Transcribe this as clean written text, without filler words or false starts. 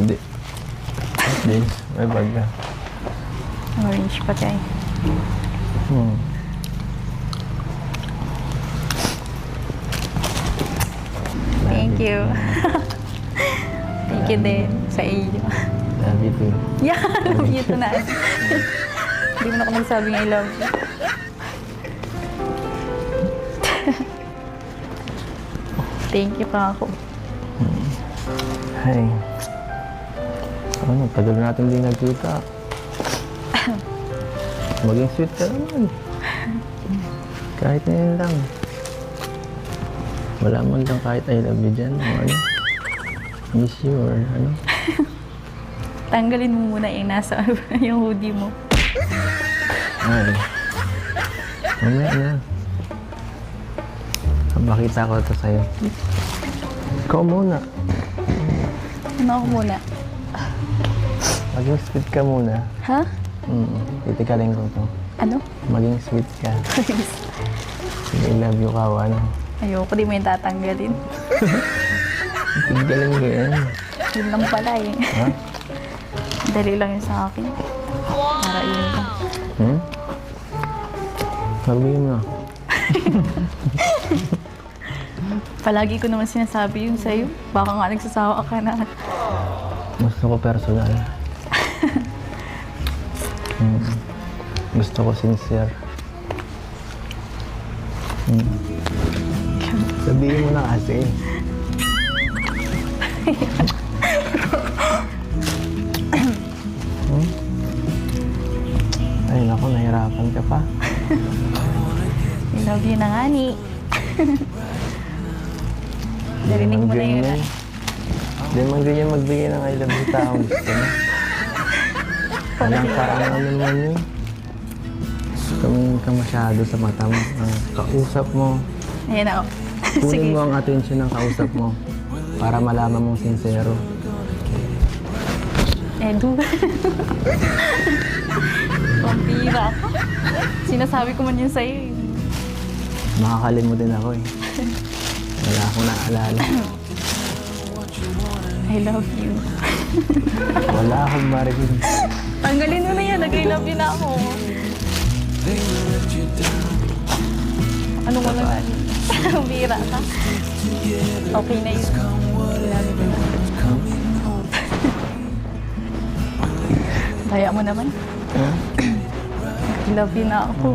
Hindi. Jeans, may bag na. Orange pa tayo. Thank you. Thank you din sa iyo. Love you too. Yeah, love you too na. Hindi mo na ako nagsabing I love you. Thank you pa ako. Hi. Ano, tagal natin din nagkita. Maging sweet ka naman. Kahit ngayon lang. Wala man lang kahit I love you dyan. O ano? Miss you or ano? Tanggalin mo muna yung nasa yung hoodie mo. Ay. Mamaya na. Makita ko ito sa'yo. Ikaw muna. Ano ako muna? Maging sweet ka muna. Ha? Titikalin ko to. Ano? Maging sweet ka. I love you ka o ano. Ayoko, di mo yung tatanggalin. Titikalin ko yan. Yun lang pala eh. Ha? Dali lang yun sa akin. Para yun lang. Sabihin mo. Palagi ko naman sinasabi yun sa'yo. Baka nga nagsasawa ka na. Gusto ko personal. Gusto ko sincere. Sabihin mo na kasi. Ay naku, nahirapan ka pa. I love you na nga ni. Narinig mo na yun. Hindi man ganyan magbigay ng I love you tao. Gusto mo? Walang parang ano naman yun. Tumingin ka masyado sa mata mo. Kausap mo. Ayan ako. Kunin mo ang attention ng kausap mo para malaman mong sincero. Edu. Pampira ka. Sinasabi ko man yun sa'yo. Makakalimutin ako eh. Wala akong naalala. I love you. Wala akong marinig. Tanggalin mo na yan. Nag-I love you na ako. Ano mo na nga? Pampira ka. Okay na yun. Daya mo naman. I love you na ako.